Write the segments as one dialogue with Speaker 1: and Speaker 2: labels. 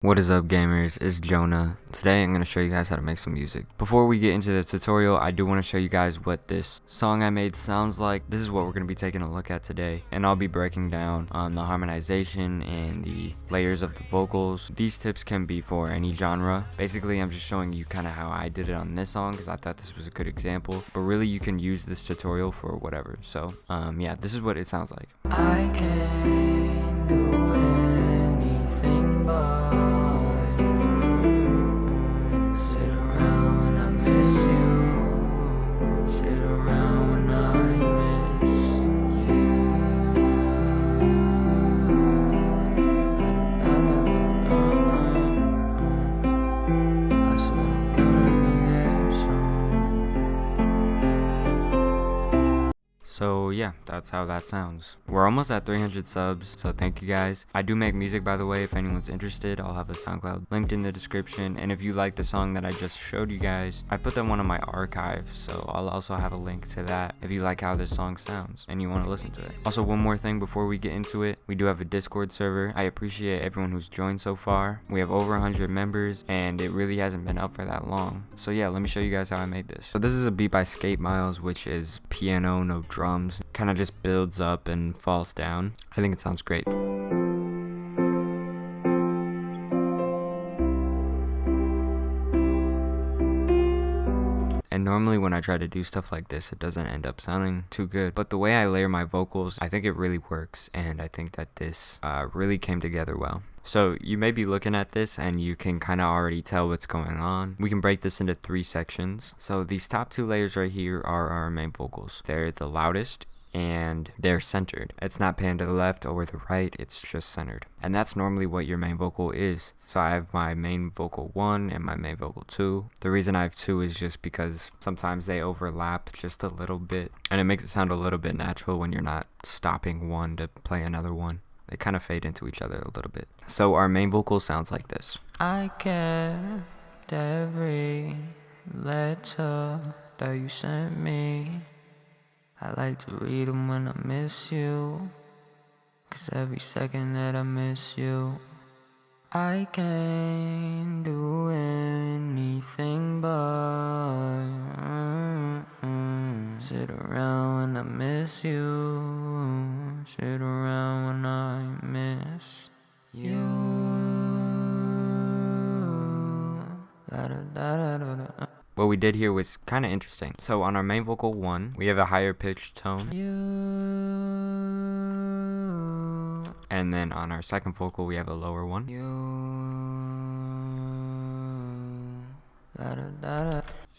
Speaker 1: What is up, gamers? It's Jonah. Today I'm going to show you guys how to make some music. Before we get into the tutorial, I do want to show you guys what this song I made sounds like. This is what we're going to be taking a look at today, and I'll be breaking down the harmonization and the layers of the vocals. These tips can be for any genre. Basically, I'm just showing you kind of how I did it on this song because I thought this was a good example, but really you can use this tutorial for whatever. So yeah, this is what it sounds like. I can't do anything but sit around when I miss you. Sit around when I miss you. I said I'm gonna be there soon. So yeah, that's how that sounds. We're almost at 300 subs, so thank you guys. I do make music, by the way. If anyone's interested, I'll have a SoundCloud linked in the description. And if you like the song that I just showed you guys, I put that one on my archive, so I'll also have a link to that if you like how this song sounds and you want to listen to it. Also, one more thing before we get into it, we do have a Discord server. I appreciate everyone who's joined so far. We have over 100 members, and it really hasn't been up for that long. So yeah, let me show you guys how I made this. So this is a beat by Skate Miles, which is piano, no drums. Kind of just builds up and falls down. I think it sounds great. And normally when I try to do stuff like this, it doesn't end up sounding too good. But the way I layer my vocals, I think it really works. And I think that this really came together well. So you may be looking at this and you can kind of already tell what's going on. We can break this into 3 sections. So these top 2 layers right here are our main vocals. They're the loudest and they're centered. It's not panned to the left or the right, it's just centered. And that's normally what your main vocal is. So I have my main vocal 1 and my main vocal 2. The reason I have 2 is just because sometimes they overlap just a little bit, and it makes it sound a little bit natural when you're not stopping one to play another one. They kind of fade into each other a little bit. So our main vocal sounds like this. I kept every letter that you sent me. I like to read them when I miss you, 'cause every second that I miss you, I can't do anything but sit around when I miss you. Sit around when I miss you. What we did here was kind of interesting. So on our main vocal 1, we have a higher pitched tone. And then on our second vocal, we have a lower one.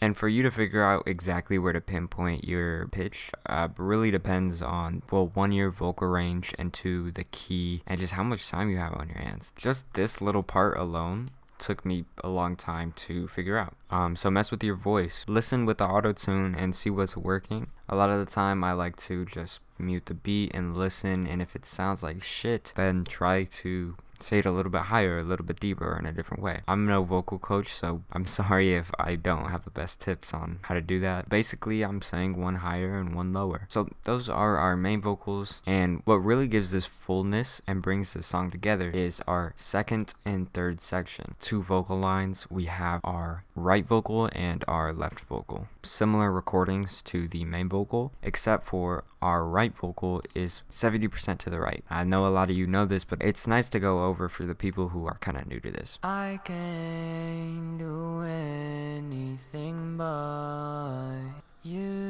Speaker 1: And for you to figure out exactly where to pinpoint your pitch really depends on, well, 1, your vocal range, and 2, the key, and just how much time you have on your hands. Just this little part alone took me a long time to figure out. So mess with your voice. Listen with the auto-tune and see what's working. A lot of the time I like to just mute the beat and listen, and if it sounds like shit, then try to say it a little bit higher, a little bit deeper, in a different way. I'm no vocal coach, so I'm sorry if I don't have the best tips on how to do that. Basically, I'm saying 1 higher and 1 lower. So those are our main vocals, and what really gives this fullness and brings the song together is our second and third section. 2 vocal lines. We have our right vocal and our left vocal. Similar recordings to the main vocal, except for our right vocal is 70% to the right. I know a lot of you know this, but it's nice to go over for the people who are kind of new to this. I can't do anything but you.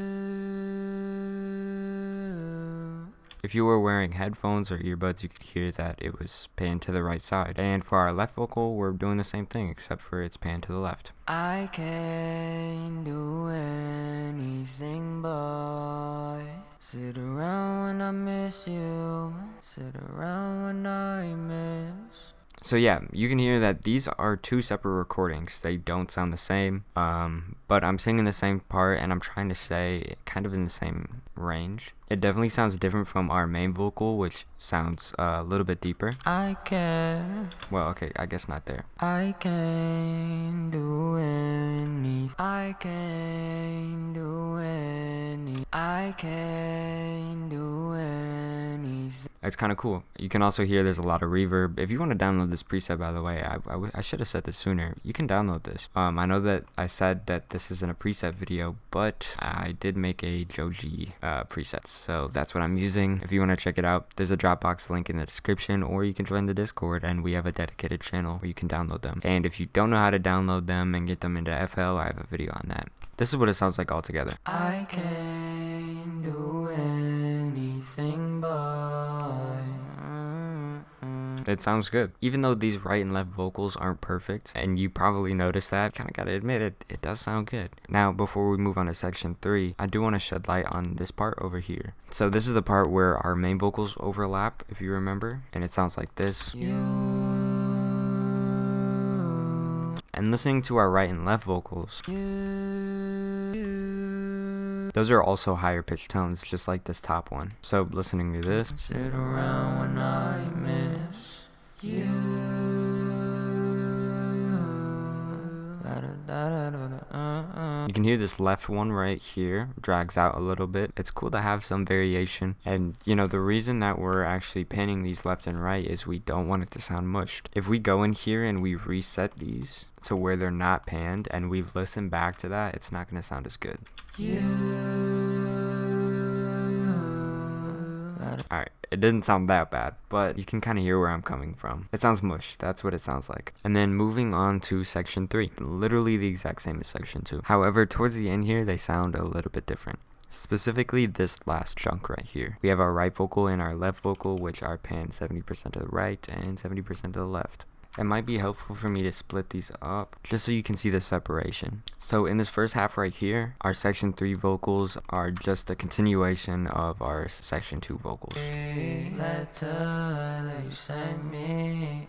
Speaker 1: If you were wearing headphones or earbuds, you could hear that it was panned to the right side. And for our left vocal, we're doing the same thing, except for it's panned to the left. I can't do anything but sit around when I miss you. Sit around when I miss. So yeah, you can hear that these are 2 separate recordings. They don't sound the same, but I'm singing the same part and I'm trying to say kind of in the same range. It definitely sounds different from our main vocal, which sounds a little bit deeper. I can. Well, okay, I guess not there. I can do anything. I can do anything. I can do anything. It's kind of cool. You can also hear there's a lot of reverb. If you want to download this preset, by the way, I should have said this sooner. You can download this. I know that I said that this isn't a preset video, but I did make a Joji presets, so that's what I'm using. If you want to check it out, there's a Dropbox link in the description, or you can join the Discord, and we have a dedicated channel where you can download them. And if you don't know how to download them and get them into FL, I have a video on that. This is what it sounds like all together. I can't do anything but... It sounds good. Even though these right and left vocals aren't perfect, and you probably noticed that, kind of gotta admit it does sound good. Now, before we move on to section 3, I do want to shed light on this part over here. So this is the part where our main vocals overlap, if you remember, and it sounds like this. And listening to our right and left vocals, those are also higher pitched tones, just like this top one. So listening to this, sit around when I miss you. You can hear this left one right here drags out a little bit. It's cool to have some variation, and you know, the reason that we're actually panning these left and right is we don't want it to sound mushed. If we go in here and we reset these to where they're not panned and we listen back to that, it's not going to sound as good. Alright, it didn't sound that bad, but you can kind of hear where I'm coming from. It sounds mush, that's what it sounds like. And then moving on to section 3, literally the exact same as section 2. However, towards the end here, they sound a little bit different. Specifically this last chunk right here. We have our right vocal and our left vocal, which are panned 70% to the right and 70% to the left. It might be helpful for me to split these up just so you can see the separation. So in this first half right here, our section 3 vocals are just a continuation of our section 2 vocals. Letter that you sent me,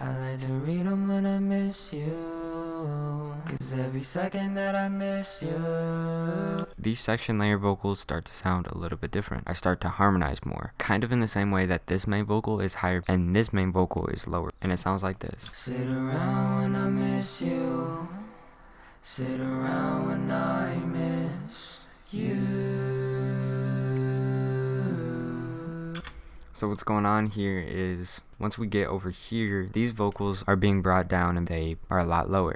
Speaker 1: I like to read them when I miss you, 'cause every second that I miss you. These section layer vocals start to sound a little bit different. I start to harmonize more, kind of in the same way that this main vocal is higher and this main vocal is lower, and it sounds like this. Sit around when I miss you. Sit around when I miss you. So what's going on here is once we get over here, these vocals are being brought down and they are a lot lower.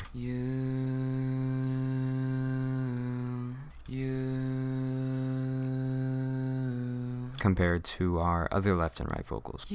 Speaker 1: Compared to our other left and right vocals.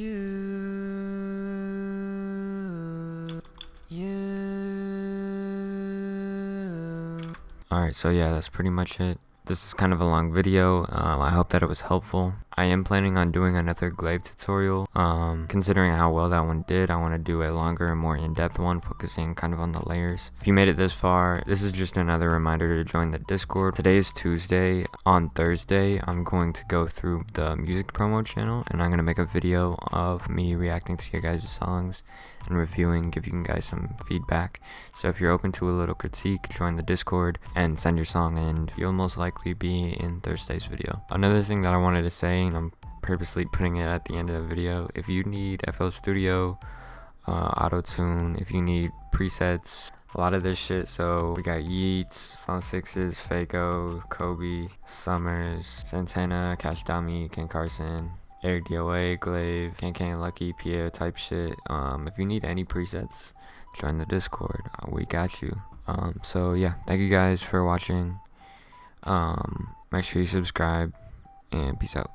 Speaker 1: Alright, so yeah, that's pretty much it. This is kind of a long video. I hope that it was helpful. I am planning on doing another glaive tutorial. Considering how well that one did, I want to do a longer and more in-depth one, focusing kind of on the layers. If you made it this far, this is just another reminder to join the Discord. Today is Tuesday. On Thursday, I'm going to go through the music promo channel, and I'm going to make a video of me reacting to your guys' songs and reviewing, giving you guys some feedback. So if you're open to a little critique, join the Discord and send your song, and you'll most likely be in Thursday's video. Another thing that I wanted to say, and I'm purposely putting it at the end of the video, if you need FL Studio, auto-tune, if you need presets, a lot of this shit. So we got Yeats, Slum Sixes, Fago, Kobe, Summers, Santana, Cash Dummy, Ken Carson, Eric DOA, Glaive, Can Lucky, Pierre type shit. If you need any presets, join the Discord. We got you. So yeah, thank you guys for watching. Make sure you subscribe, and peace out.